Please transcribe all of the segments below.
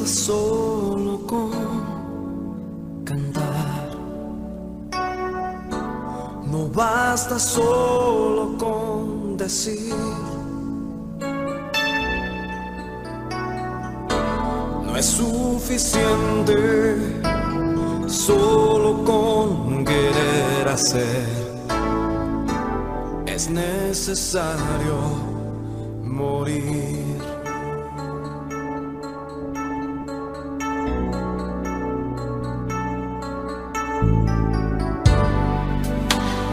basta solo con cantar, no basta solo con decir, no es suficiente solo con querer hacer, es necesario morir.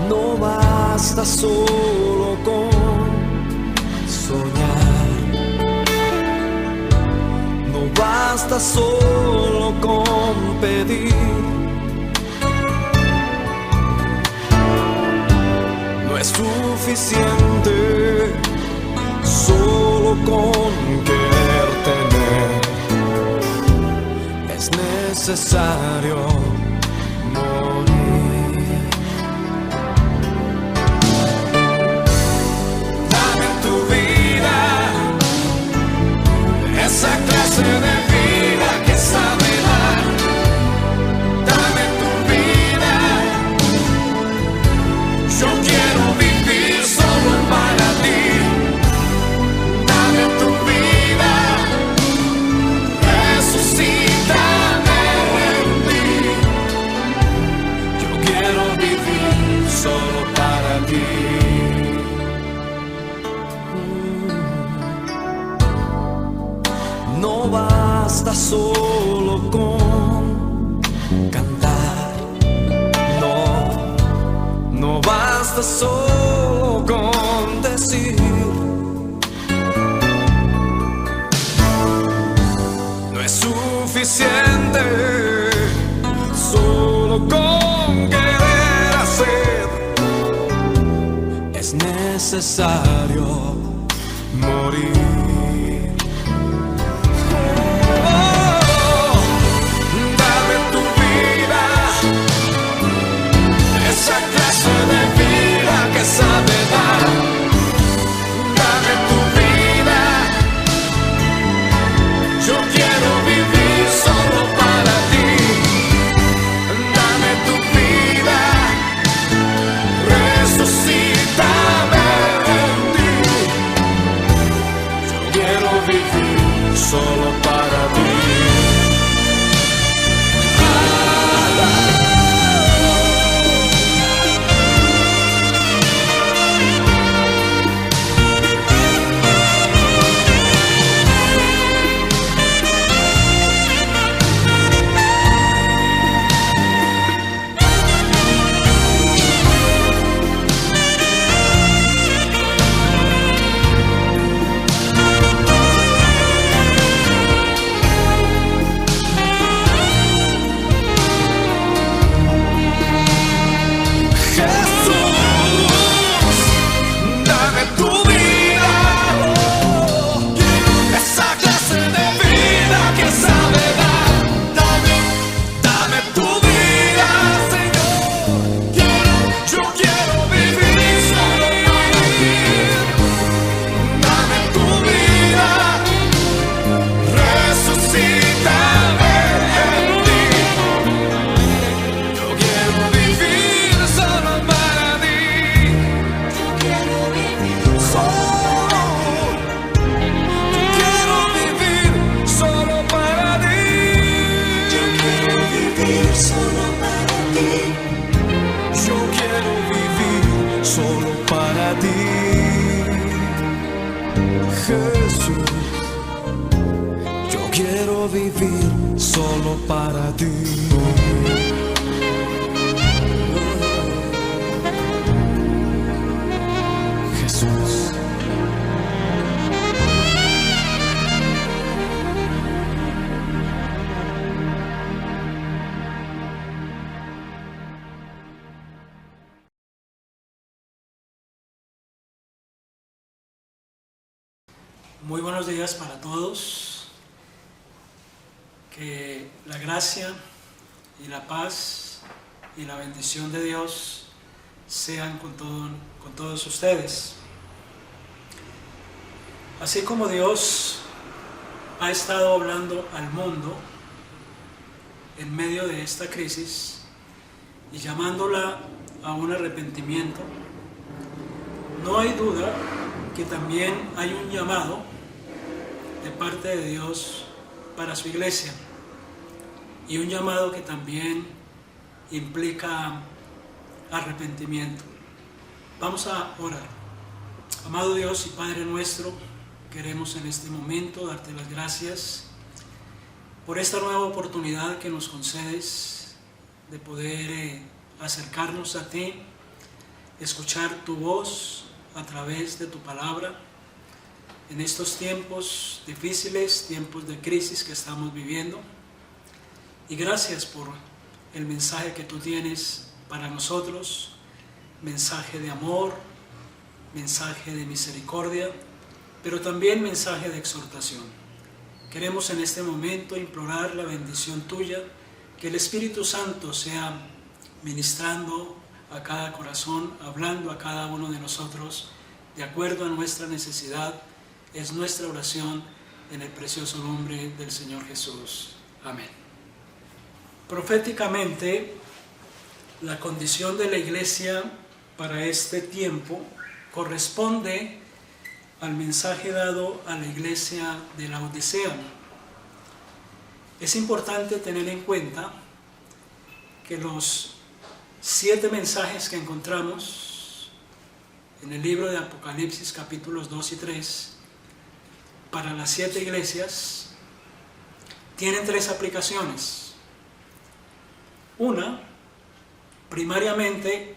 No basta solo con soñar, no basta solo con pedir, no es suficiente solo con querer tener, es necesario morir. Esa clase de vida que sabe dar, dame tu vida. Yo quiero vivir solo para ti. Dame tu vida, resucítame en ti. Yo quiero vivir solo para ti. No basta solo con cantar, no basta solo con decir, no es suficiente solo con querer hacer, es necesario morir. Esa clase de vida que sabe dar, dame tu vida. Yo quiero vivir solo para ti. Dame tu vida, resucítame en ti. Yo quiero vivir solo para ti. Jesús, yo quiero vivir solo para ti. Jesús. Muy buenos días para todos, que la gracia y la paz y la bendición de Dios sean con todos ustedes. Así como Dios ha estado hablando al mundo en medio de esta crisis y llamándola a un arrepentimiento, no hay duda que también hay un llamado de parte de Dios para su iglesia, y un llamado que también implica arrepentimiento. Vamos a orar. Amado Dios y Padre nuestro, queremos en este momento darte las gracias por esta nueva oportunidad que nos concedes de poder acercarnos a ti, escuchar tu voz a través de tu palabra en estos tiempos difíciles, tiempos de crisis que estamos viviendo. Y gracias por el mensaje que tú tienes para nosotros, mensaje de amor, mensaje de misericordia, pero también mensaje de exhortación. Queremos en este momento implorar la bendición tuya, que el Espíritu Santo sea ministrando a cada corazón, hablando a cada uno de nosotros de acuerdo a nuestra necesidad. Es nuestra oración en el precioso nombre del Señor Jesús. Amén. Proféticamente, la condición de la iglesia para este tiempo corresponde al mensaje dado a la iglesia de Laodicea. Es importante tener en cuenta que los 7 mensajes que encontramos en el libro de Apocalipsis, capítulos 2 y 3, para las 7 iglesias, tienen 3 aplicaciones. Una, primariamente,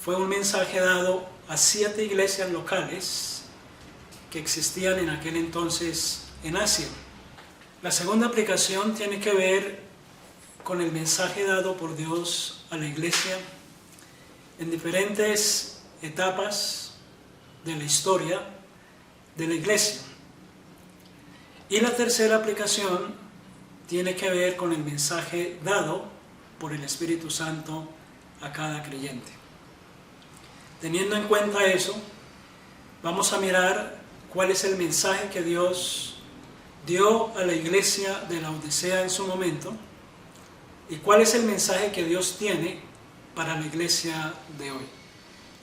fue un mensaje dado a 7 iglesias locales que existían en aquel entonces en Asia. La segunda aplicación tiene que ver con el mensaje dado por Dios a la iglesia en diferentes etapas de la historia de la iglesia. Y la tercera aplicación tiene que ver con el mensaje dado por el Espíritu Santo a cada creyente. Teniendo en cuenta eso, vamos a mirar cuál es el mensaje que Dios dio a la iglesia de Laodicea en su momento y cuál es el mensaje que Dios tiene para la iglesia de hoy.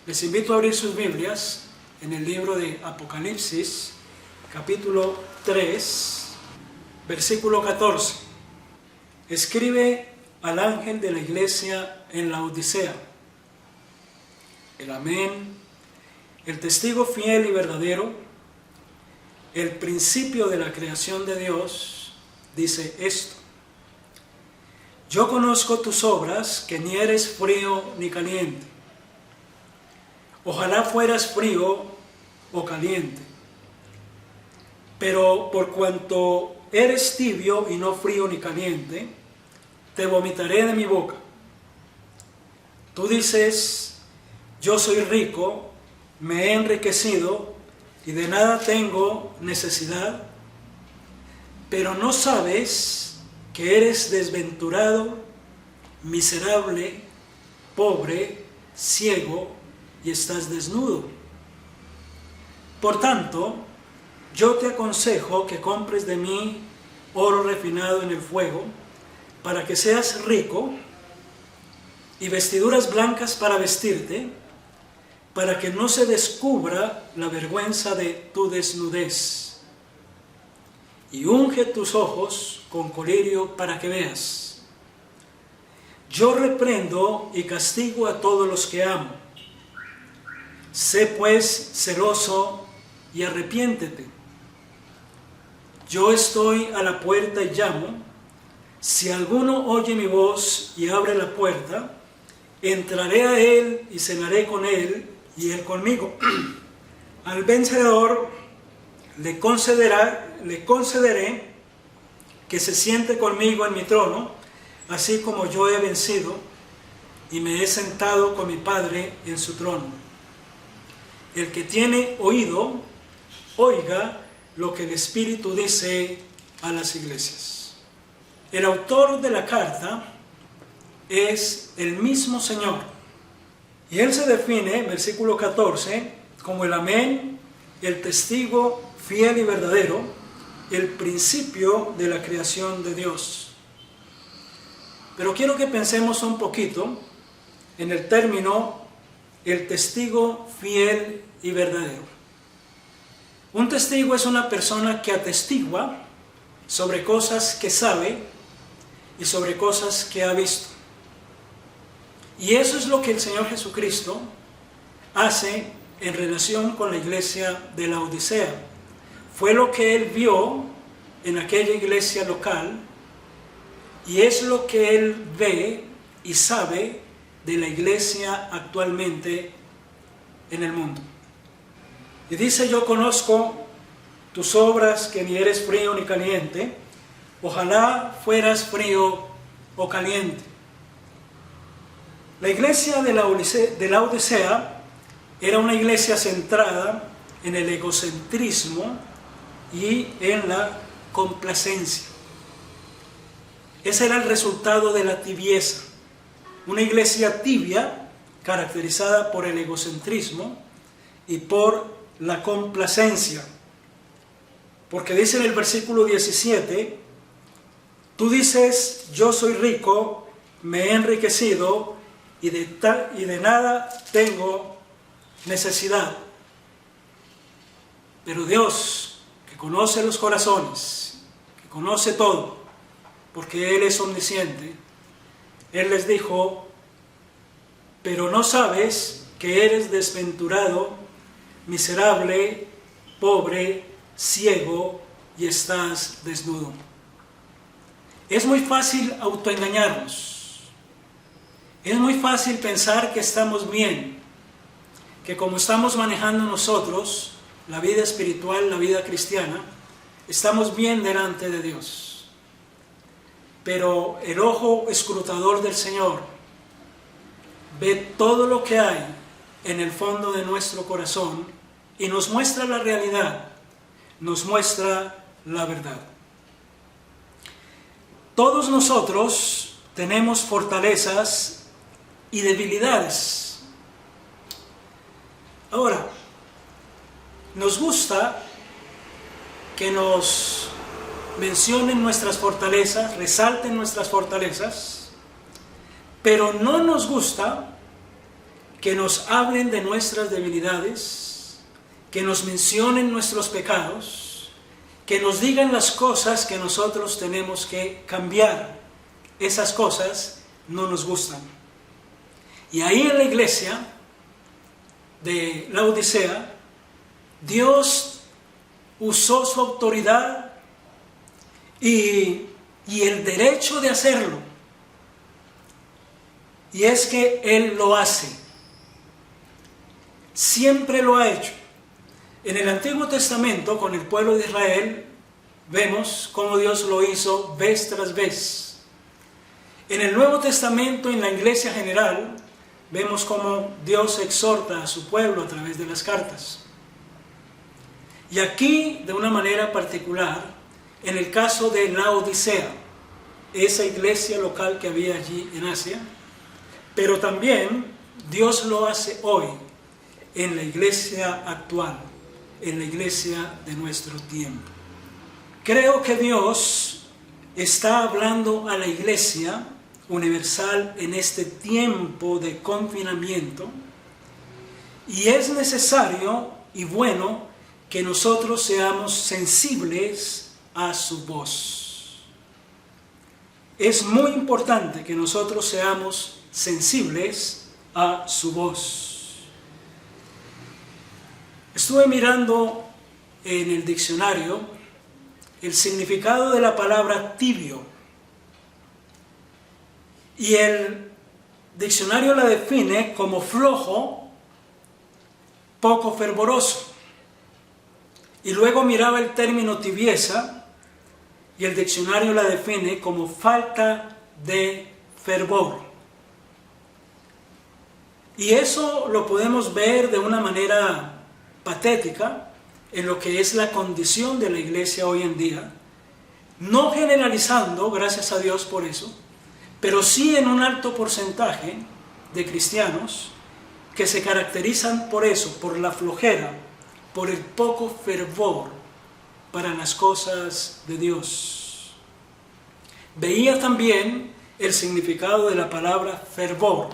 Les invito a abrir sus Biblias en el libro de Apocalipsis, capítulo 3, versículo 14. Escribe al ángel de la iglesia en Laodicea: el Amén, el testigo fiel y verdadero, el principio de la creación de Dios, dice esto: yo conozco tus obras, que ni eres frío ni caliente. Ojalá fueras frío o caliente. Pero por cuanto eres tibio y no frío ni caliente, te vomitaré de mi boca. Tú dices: yo soy rico, me he enriquecido y de nada tengo necesidad, pero no sabes que eres desventurado, miserable, pobre, ciego y estás desnudo. Por tanto, yo te aconsejo que compres de mí oro refinado en el fuego, para que seas rico, y vestiduras blancas para vestirte, para que no se descubra la vergüenza de tu desnudez. Y unge tus ojos con colirio para que veas. Yo reprendo y castigo a todos los que amo. Sé pues celoso y arrepiéntete. Yo estoy a la puerta y llamo. Si alguno oye mi voz y abre la puerta, entraré a él y cenaré con él y él conmigo. Al vencedor le concederé que se siente conmigo en mi trono, así como yo he vencido y me he sentado con mi Padre en su trono. El que tiene oído, oiga lo que el Espíritu dice a las iglesias. El autor de la carta es el mismo Señor. Y él se define, versículo 14, como el Amén, el testigo fiel y verdadero, el principio de la creación de Dios. Pero quiero que pensemos un poquito en el término el testigo fiel y verdadero. Un testigo es una persona que atestigua sobre cosas que sabe y sobre cosas que ha visto. Y eso es lo que el Señor Jesucristo hace en relación con la iglesia de Laodicea. Fue lo que Él vio en aquella iglesia local y es lo que Él ve y sabe de la iglesia actualmente en el mundo. Y dice: yo conozco tus obras, que ni eres frío ni caliente. Ojalá fueras frío o caliente. La iglesia de Laodicea era una iglesia centrada en el egocentrismo y en la complacencia. Ese era el resultado de la tibieza. Una iglesia tibia, caracterizada por el egocentrismo y por la complacencia. Porque dice en el versículo 17: tú dices, yo soy rico, me he enriquecido y de nada tengo necesidad. Pero Dios, que conoce los corazones, que conoce todo, porque Él es omnisciente, Él les dijo: pero no sabes que eres desventurado, miserable, pobre, ciego y estás desnudo. Es muy fácil autoengañarnos. Es muy fácil pensar que estamos bien, que como estamos manejando nosotros la vida espiritual, la vida cristiana, estamos bien delante de Dios. Pero el ojo escrutador del Señor ve todo lo que hay en el fondo de nuestro corazón y nos muestra la realidad, nos muestra la verdad. Todos nosotros tenemos fortalezas y debilidades. Ahora, nos gusta que nos mencionen nuestras fortalezas, resalten nuestras fortalezas, pero no nos gusta que nos hablen de nuestras debilidades, que nos mencionen nuestros pecados, que nos digan las cosas que nosotros tenemos que cambiar. Esas cosas no nos gustan. Y ahí en la iglesia de Laodicea, Dios usó su autoridad y el derecho de hacerlo. Y es que Él lo hace. Siempre lo ha hecho. En el Antiguo Testamento, con el pueblo de Israel, vemos cómo Dios lo hizo vez tras vez. En el Nuevo Testamento, en la iglesia general, vemos cómo Dios exhorta a su pueblo a través de las cartas. Y aquí, de una manera particular, en el caso de Laodicea, esa iglesia local que había allí en Asia, pero también Dios lo hace hoy en la iglesia actual, en la iglesia de nuestro tiempo. Creo que Dios está hablando a la iglesia universal en este tiempo de confinamiento y es necesario y bueno que nosotros seamos sensibles a su voz. Es muy importante que nosotros seamos sensibles a su voz. Estuve mirando en el diccionario el significado de la palabra tibio y el diccionario la define como flojo, poco fervoroso. Y luego miraba el término tibieza y el diccionario la define como falta de fervor. Y eso lo podemos ver de una manera patética en lo que es la condición de la iglesia hoy en día, no generalizando, gracias a Dios por eso, pero sí en un alto porcentaje de cristianos que se caracterizan por eso, por la flojera, por el poco fervor para las cosas de Dios. Veía también el significado de la palabra fervor.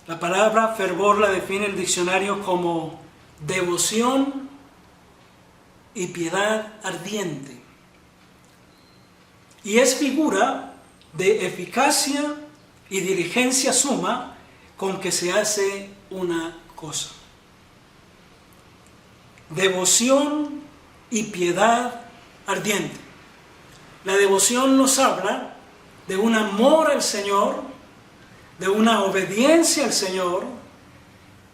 La palabra fervor la define el diccionario como devoción y piedad ardiente. Y es figura de eficacia y diligencia suma con que se hace una cosa. Devoción y piedad ardiente. La devoción nos habla de un amor al Señor, de una obediencia al Señor,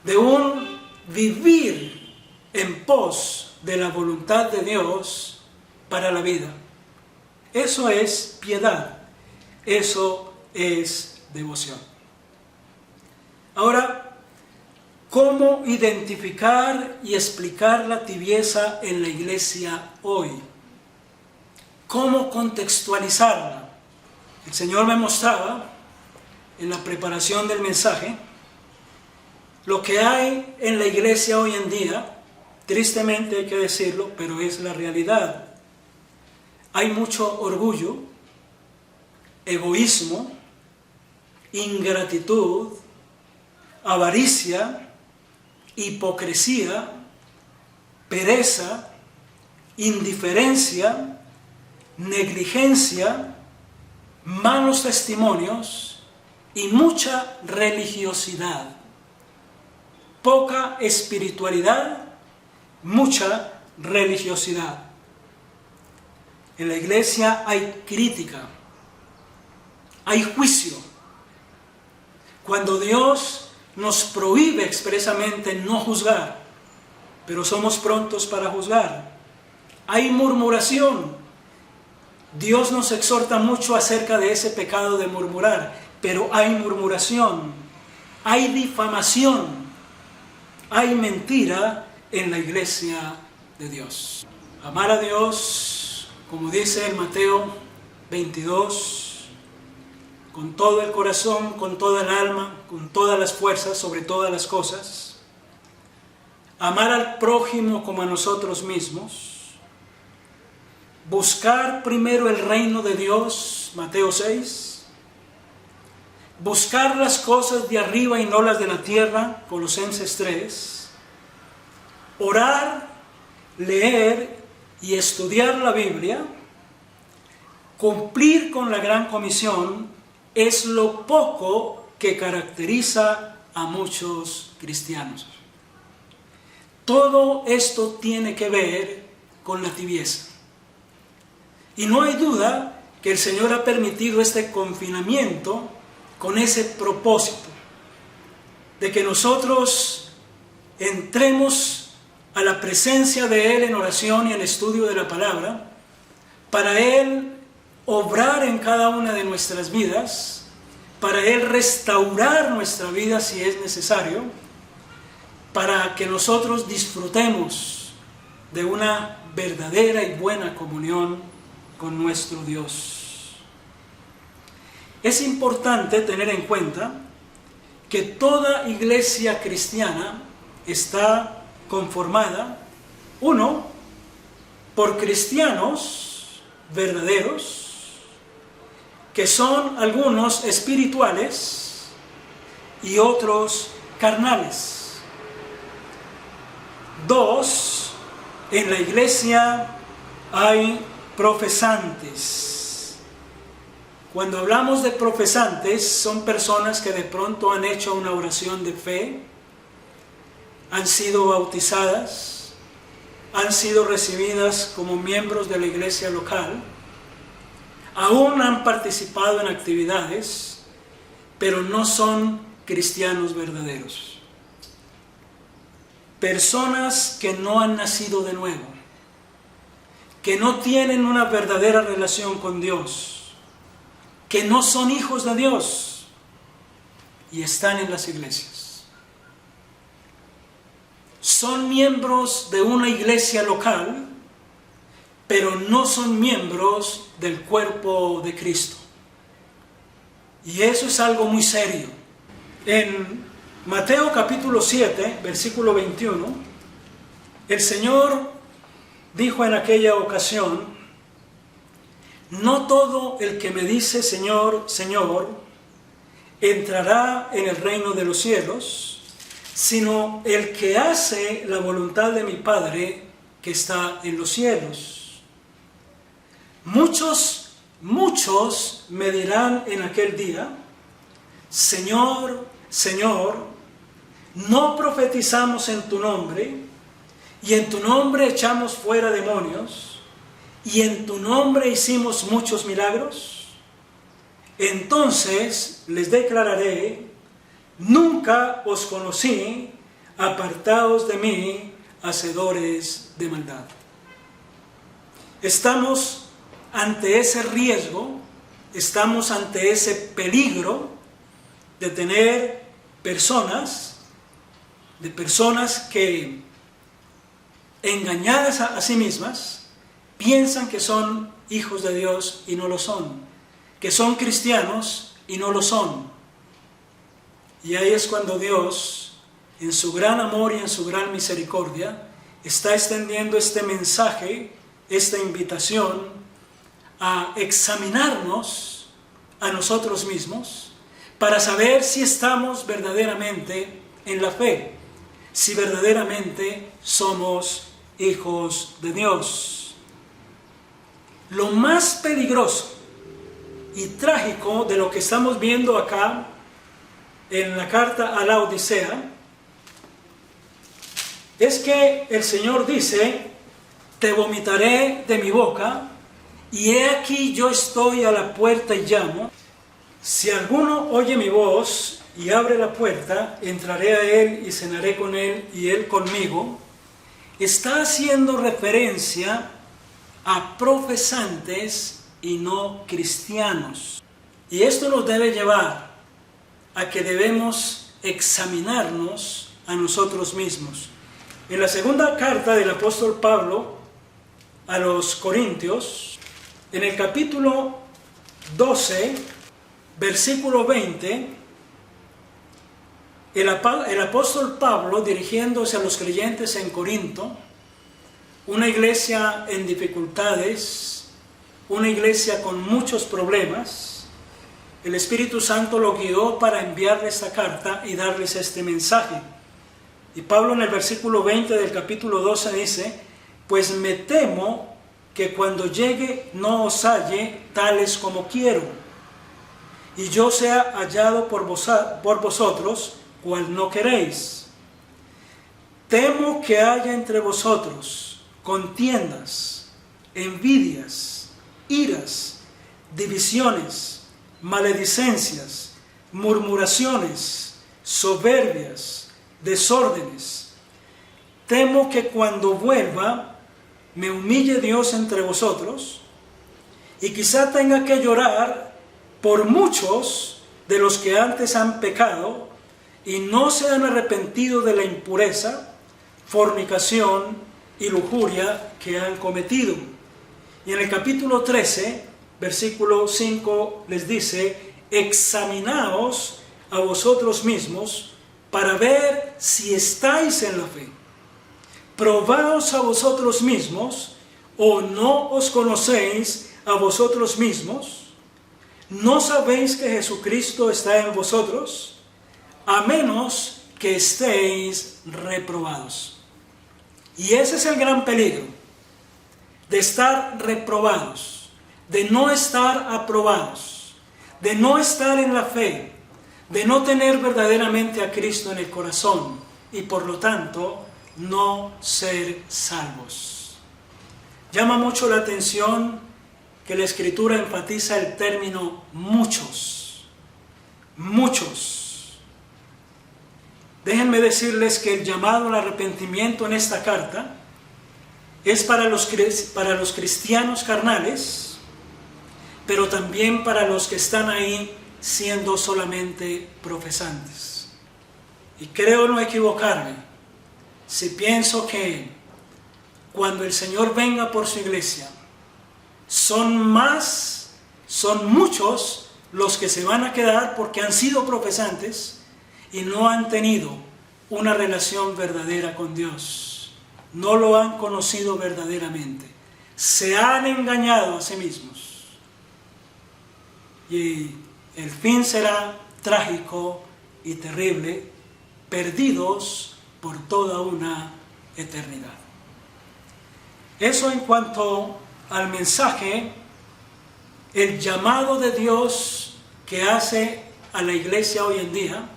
de un vivir en pos de la voluntad de Dios para la vida. Eso es piedad, eso es devoción. Ahora, ¿cómo identificar y explicar la tibieza en la iglesia hoy? ¿Cómo contextualizarla? El Señor me mostraba en la preparación del mensaje lo que hay en la iglesia hoy en día. Tristemente hay que decirlo, pero es la realidad. Hay mucho orgullo, egoísmo, ingratitud, avaricia, hipocresía, pereza, indiferencia, negligencia, malos testimonios y mucha religiosidad. Poca espiritualidad, mucha religiosidad. En la iglesia hay crítica, hay juicio. Cuando Dios nos prohíbe expresamente no juzgar, pero somos prontos para juzgar. Hay murmuración. Dios nos exhorta mucho acerca de ese pecado de murmurar, pero hay murmuración, hay difamación, hay mentira en la iglesia de Dios. Amar a Dios, como dice en Mateo 22, con todo el corazón, con toda el alma, con todas las fuerzas, sobre todas las cosas. Amar al prójimo como a nosotros mismos. Buscar primero el reino de Dios, Mateo 6. Buscar las cosas de arriba y no las de la tierra, Colosenses 3. Orar, leer y estudiar la Biblia. Cumplir con la gran comisión es lo poco que caracteriza a muchos cristianos. Todo esto tiene que ver con la tibieza. Y no hay duda que el Señor ha permitido este confinamiento con ese propósito de que nosotros entremos a la presencia de Él en oración y en estudio de la palabra, para Él obrar en cada una de nuestras vidas, para Él restaurar nuestra vida si es necesario, para que nosotros disfrutemos de una verdadera y buena comunión con nuestro Dios. Es importante tener en cuenta que toda iglesia cristiana está conformada, uno, por cristianos verdaderos, que son algunos espirituales y otros carnales. Dos, en la iglesia hay profesantes. Cuando hablamos de profesantes, son personas que de pronto han hecho una oración de fe, han sido bautizadas, han sido recibidas como miembros de la iglesia local, aún han participado en actividades, pero no son cristianos verdaderos. Personas que no han nacido de nuevo, que no tienen una verdadera relación con Dios, que no son hijos de Dios y están en las iglesias. Son miembros de una iglesia local, pero no son miembros del cuerpo de Cristo. Y eso es algo muy serio. En Mateo capítulo 7, versículo 21, el Señor dijo en aquella ocasión: no todo el que me dice Señor, Señor, entrará en el reino de los cielos, sino el que hace la voluntad de mi Padre que está en los cielos. Muchos me dirán en aquel día: Señor, Señor, ¿no profetizamos en tu nombre? Y en tu nombre echamos fuera demonios, y en tu nombre hicimos muchos milagros. Entonces les declararé: nunca os conocí, apartaos de mí, hacedores de maldad. Estamos ante ese riesgo, estamos ante ese peligro de tener personas que, engañadas a sí mismas, piensan que son hijos de Dios y no lo son, que son cristianos y no lo son. Y ahí es cuando Dios, en su gran amor y en su gran misericordia, está extendiendo este mensaje, esta invitación a examinarnos a nosotros mismos para saber si estamos verdaderamente en la fe, si verdaderamente somos hijos de Dios. Lo más peligroso y trágico de lo que estamos viendo acá en la carta a la Odisea es que el Señor dice: te vomitaré de mi boca, y he aquí yo estoy a la puerta y llamo. Si alguno oye mi voz y abre la puerta, entraré a él y cenaré con él y él conmigo. Está haciendo referencia a profesantes y no cristianos. Y esto nos debe llevar a que debemos examinarnos a nosotros mismos. En la segunda carta del apóstol Pablo a los Corintios, en el capítulo 12, versículo 20, el apóstol Pablo, dirigiéndose a los creyentes en Corinto, una iglesia en dificultades, una iglesia con muchos problemas, el Espíritu Santo lo guió para enviarles esta carta y darles este mensaje. Y Pablo en el versículo 20 del capítulo 12 dice: pues me temo que cuando llegue no os halle tales como quiero, y yo sea hallado por vosotros cual no queréis. Temo que haya entre vosotros contiendas, envidias, iras, divisiones, maledicencias, murmuraciones, soberbias, desórdenes. Temo que cuando vuelva me humille Dios entre vosotros, y quizá tenga que llorar por muchos de los que antes han pecado y no se han arrepentido de la impureza, fornicación y lujuria que han cometido. Y en el capítulo 13, versículo 5 les dice: examinaos a vosotros mismos para ver si estáis en la fe. Probaos a vosotros mismos, o no os conocéis a vosotros mismos. ¿No sabéis que Jesucristo está en vosotros? A menos que estéis reprobados. Y ese es el gran peligro, de estar reprobados, de no estar aprobados, de no estar en la fe, de no tener verdaderamente a Cristo en el corazón y por lo tanto no ser salvos. Llama mucho la atención que la Escritura enfatiza el término muchos. Muchos. Déjenme decirles que el llamado al arrepentimiento en esta carta es para los cristianos carnales, pero también para los que están ahí siendo solamente profesantes. Y creo no equivocarme si pienso que cuando el Señor venga por su iglesia, son muchos los que se van a quedar porque han sido profesantes y no han tenido una relación verdadera con Dios. no lo han conocido verdaderamente. Se han engañado a sí mismos. Y el fin será trágico y terrible, perdidos por toda una eternidad. Eso en cuanto al mensaje, el llamado de Dios que hace a la iglesia hoy en día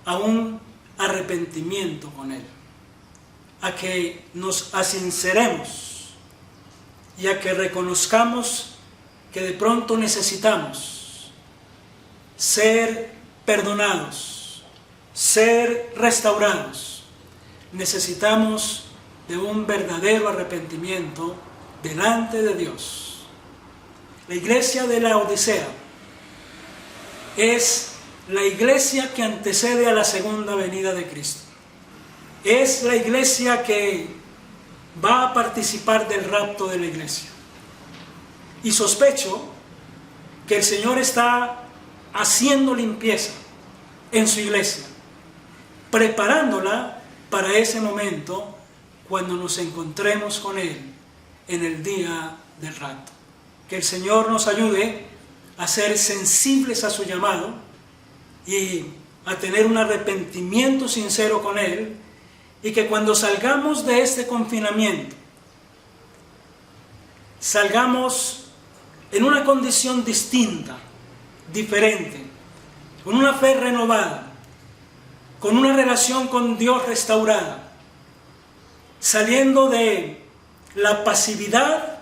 a un arrepentimiento con Él, a que nos asinceremos y a que reconozcamos que de pronto necesitamos ser perdonados, ser restaurados. Necesitamos de un verdadero arrepentimiento delante de Dios. La iglesia de la Odisea es la iglesia que antecede a la segunda venida de Cristo. Es la iglesia que va a participar del rapto de la iglesia. Y sospecho que el Señor está haciendo limpieza en su iglesia, preparándola para ese momento cuando nos encontremos con Él en el día del rapto. Que el Señor nos ayude a ser sensibles a su llamado y a tener un arrepentimiento sincero con Él, y que cuando salgamos de este confinamiento, salgamos en una condición distinta, diferente, con una fe renovada, con una relación con Dios restaurada, saliendo de la pasividad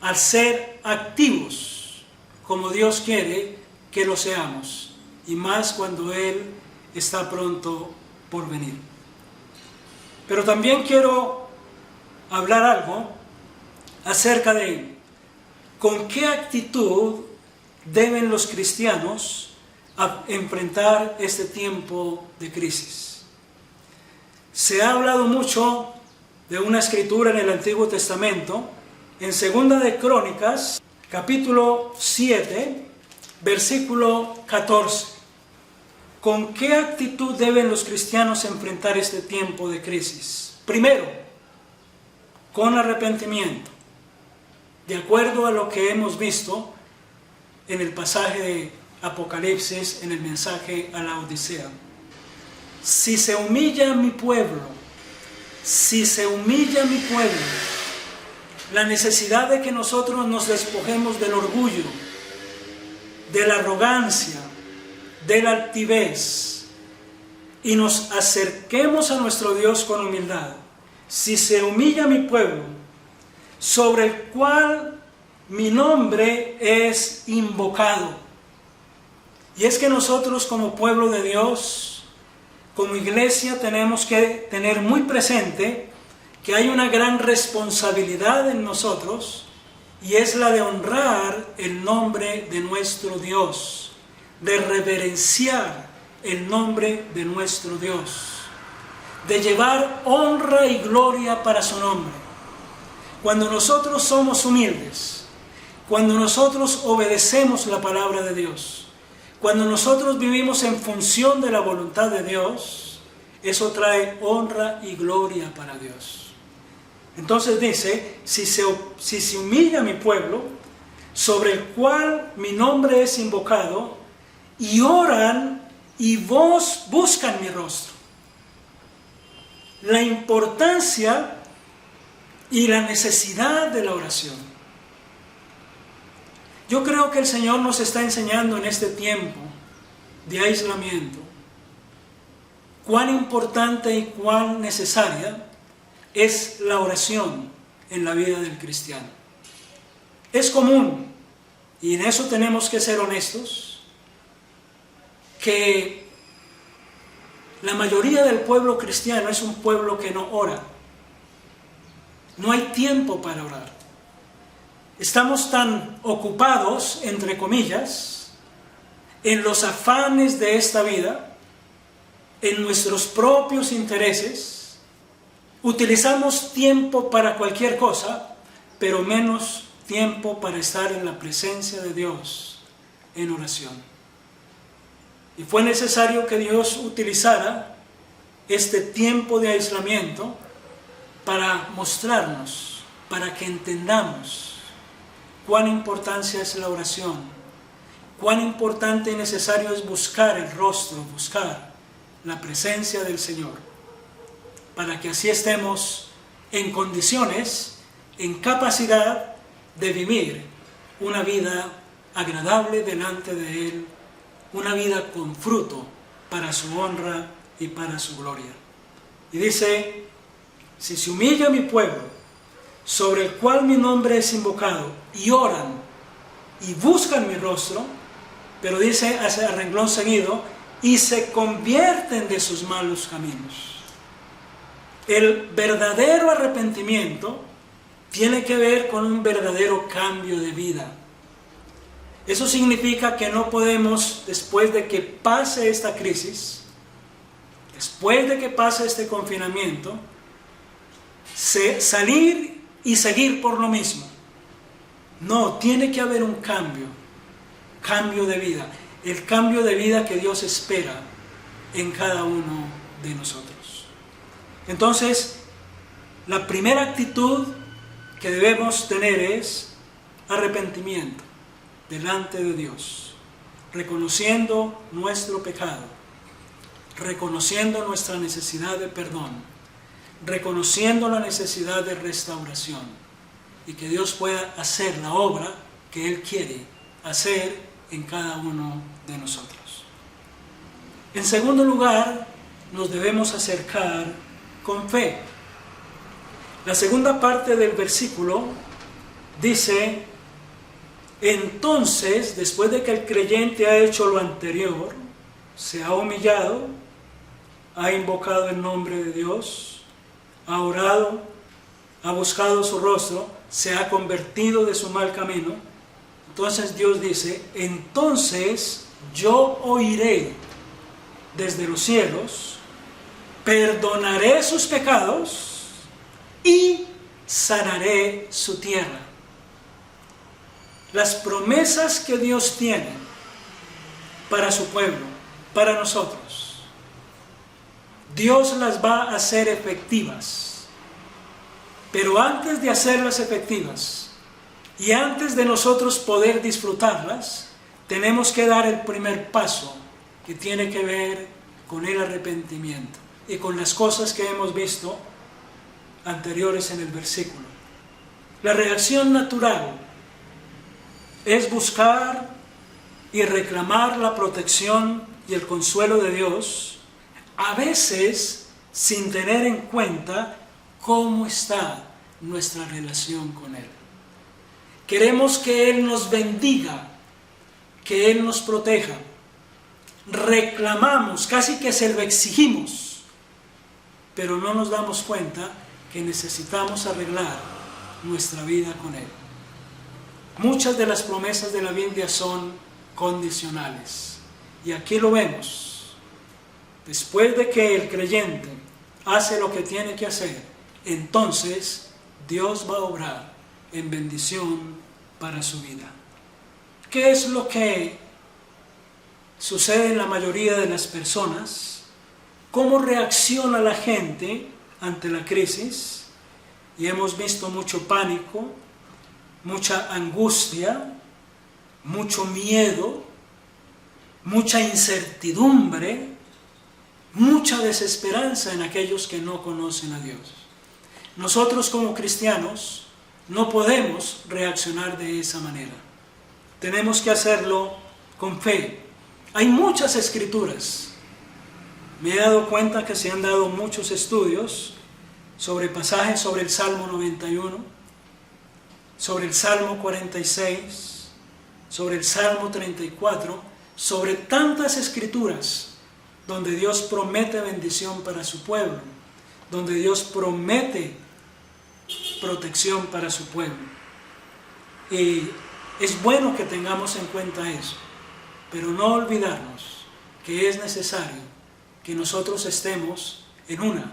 al ser activos, como Dios quiere que lo seamos, y más cuando Él está pronto por venir. Pero también quiero hablar algo acerca de con qué actitud deben los cristianos enfrentar este tiempo de crisis. Se ha hablado mucho de una escritura en el Antiguo Testamento, en 2 de Crónicas, capítulo 7, versículo 14. ¿Con qué actitud deben los cristianos enfrentar este tiempo de crisis? Primero, con arrepentimiento, de acuerdo a lo que hemos visto en el pasaje de Apocalipsis, en el mensaje a la Odisea. Si se humilla mi pueblo, la necesidad de que nosotros nos despojemos del orgullo, de la arrogancia, de la altivez, y nos acerquemos a nuestro Dios con humildad. Si se humilla mi pueblo, sobre el cual mi nombre es invocado. Y es que nosotros como pueblo de Dios, como iglesia, tenemos que tener muy presente que hay una gran responsabilidad en nosotros, y es la de honrar el nombre de nuestro Dios, de reverenciar el nombre de nuestro Dios, de llevar honra y gloria para su nombre. Cuando nosotros somos humildes, cuando nosotros obedecemos la palabra de Dios, cuando nosotros vivimos en función de la voluntad de Dios, eso trae honra y gloria para Dios. Entonces dice, si se humilla mi pueblo, sobre el cual mi nombre es invocado, y oran y buscan mi rostro. La importancia y la necesidad de la oración. Yo creo que el Señor nos está enseñando en este tiempo de aislamiento cuán importante y cuán necesaria es la oración en la vida del cristiano. Es común, y en eso tenemos que ser honestos, que la mayoría del pueblo cristiano es un pueblo que no ora. No hay tiempo para orar. Estamos tan ocupados, entre comillas, en los afanes de esta vida, en nuestros propios intereses. Utilizamos tiempo para cualquier cosa, pero menos tiempo para estar en la presencia de Dios en oración. Y fue necesario que Dios utilizara este tiempo de aislamiento para mostrarnos, para que entendamos cuán importante es la oración, cuán importante y necesario es buscar el rostro, buscar la presencia del Señor, para que así estemos en condiciones, en capacidad de vivir una vida agradable delante de Él, una vida con fruto para su honra y para su gloria. Y dice, si se humilla mi pueblo, sobre el cual mi nombre es invocado, y oran y buscan mi rostro, pero dice hacia el renglón seguido, y se convierten de sus malos caminos. El verdadero arrepentimiento tiene que ver con un verdadero cambio de vida. Eso significa que no podemos, después de que pase esta crisis, después de que pase este confinamiento, salir y seguir por lo mismo. No, tiene que haber un cambio de vida, el cambio de vida que Dios espera en cada uno de nosotros. Entonces, la primera actitud que debemos tener es arrepentimiento delante de Dios, reconociendo nuestro pecado, reconociendo nuestra necesidad de perdón, reconociendo la necesidad de restauración, y que Dios pueda hacer la obra que Él quiere hacer en cada uno de nosotros. En segundo lugar, nos debemos acercar con fe. La segunda parte del versículo dice, entonces, después de que el creyente ha hecho lo anterior, se ha humillado, ha invocado el nombre de Dios, ha orado, ha buscado su rostro, se ha convertido de su mal camino, entonces Dios dice, entonces yo oiré desde los cielos, perdonaré sus pecados y sanaré su tierra. Las promesas que Dios tiene para su pueblo, para nosotros, Dios las va a hacer efectivas. Pero antes de hacerlas efectivas y antes de nosotros poder disfrutarlas, tenemos que dar el primer paso, que tiene que ver con el arrepentimiento y con las cosas que hemos visto anteriores en el versículo. La reacción natural es buscar y reclamar la protección y el consuelo de Dios, a veces sin tener en cuenta cómo está nuestra relación con Él. Queremos que Él nos bendiga, que Él nos proteja. Reclamamos, casi que se lo exigimos, pero no nos damos cuenta que necesitamos arreglar nuestra vida con Él. Muchas de las promesas de la Biblia son condicionales, y aquí lo vemos. Después de que el creyente hace lo que tiene que hacer, entonces Dios va a obrar en bendición para su vida. ¿Qué es lo que sucede en la mayoría de las personas? ¿Cómo reacciona la gente ante la crisis? Y hemos visto mucho pánico, mucha angustia, mucho miedo, mucha incertidumbre, mucha desesperanza en aquellos que no conocen a Dios. Nosotros como cristianos no podemos reaccionar de esa manera. Tenemos que hacerlo con fe. Hay muchas escrituras. Me he dado cuenta que se han dado muchos estudios sobre pasajes sobre el Salmo 91, sobre el Salmo 46, sobre el Salmo 34, sobre tantas escrituras donde Dios promete bendición para su pueblo, donde Dios promete protección para su pueblo. Y es bueno que tengamos en cuenta eso, pero no olvidarnos que es necesario que nosotros estemos en una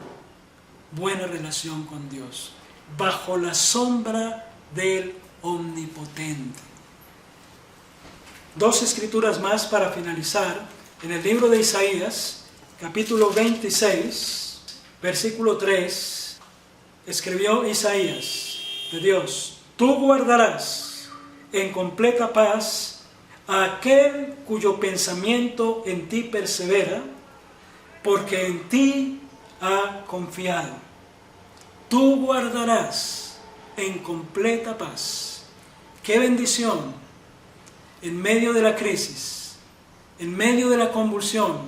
buena relación con Dios, bajo la sombra del Omnipotente. Dos escrituras más para finalizar. En el libro de Isaías, capítulo 26, versículo 3, escribió Isaías de Dios: tú guardarás en completa paz a aquel cuyo pensamiento en ti persevera, porque en ti ha confiado. Tú guardarás en completa paz. ¡Qué bendición! En medio de la crisis, en medio de la convulsión,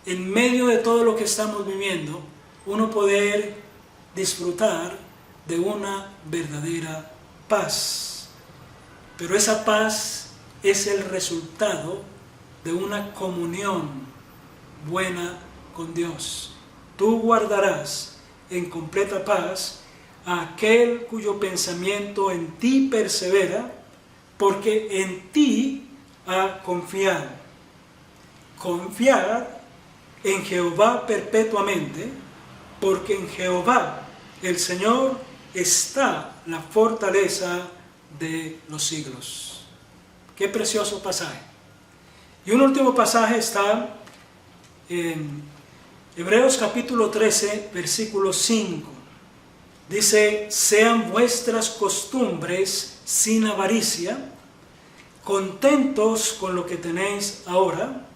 en medio de todo lo que estamos viviendo, uno poder disfrutar de una verdadera paz. Pero esa paz es el resultado de una comunión buena con Dios. Tú guardarás en completa paz a aquel cuyo pensamiento en ti persevera, porque en ti ha confiado. Confiad en Jehová perpetuamente, porque en Jehová el Señor está la fortaleza de los siglos. Qué precioso pasaje. Y un último pasaje está en Hebreos capítulo 13, versículo 5. Dice: sean vuestras costumbres sin avaricia, contentos con lo que tenéis ahora,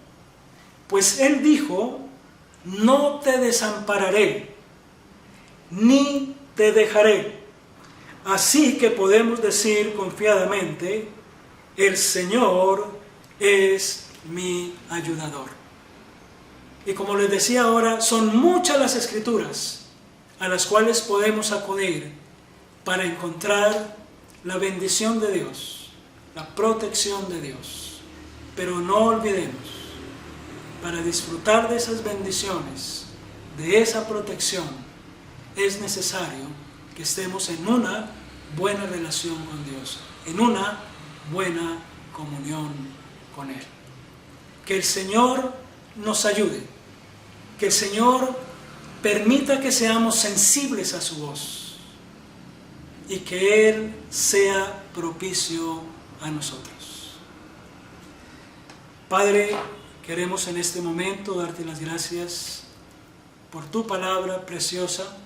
pues Él dijo: no te desampararé, ni te dejaré. Así que podemos decir confiadamente: el Señor es mi ayudador. Y como les decía ahora, son muchas las escrituras a las cuales podemos acudir para encontrar la bendición de Dios, la protección de Dios. Pero no olvidemos, para disfrutar de esas bendiciones, de esa protección, es necesario que estemos en una buena relación con Dios, en una buena comunión con Él. Que el Señor nos ayude, que el Señor permita que seamos sensibles a su voz y que Él sea propicio a nosotros. Padre, queremos en este momento darte las gracias por tu palabra preciosa,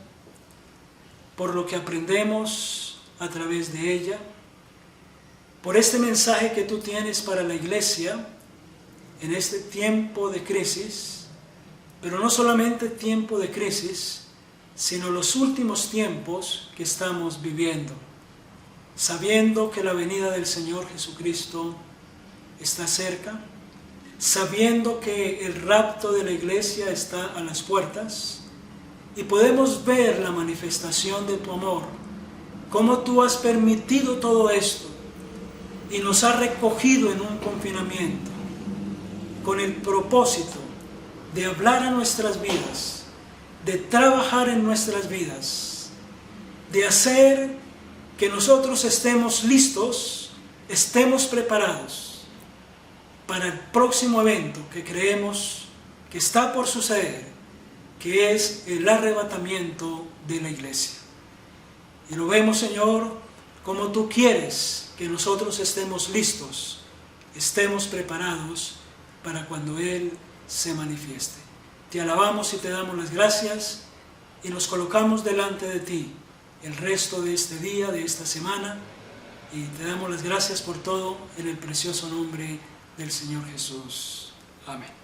por lo que aprendemos a través de ella, por este mensaje que tú tienes para la iglesia en este tiempo de crisis, pero no solamente tiempo de crisis, sino los últimos tiempos que estamos viviendo, sabiendo que la venida del Señor Jesucristo está cerca, sabiendo que el rapto de la iglesia está a las puertas, y podemos ver la manifestación de tu amor, cómo tú has permitido todo esto y nos has recogido en un confinamiento con el propósito de hablar a nuestras vidas, de trabajar en nuestras vidas, de hacer que nosotros estemos listos, estemos preparados para el próximo evento que creemos que está por suceder, que es el arrebatamiento de la iglesia. Y lo vemos, Señor, como tú quieres que nosotros estemos listos, estemos preparados para cuando Él se manifieste. Te alabamos y te damos las gracias y nos colocamos delante de ti el resto de este día, de esta semana, y te damos las gracias por todo en el precioso nombre del Señor Jesús. Amén.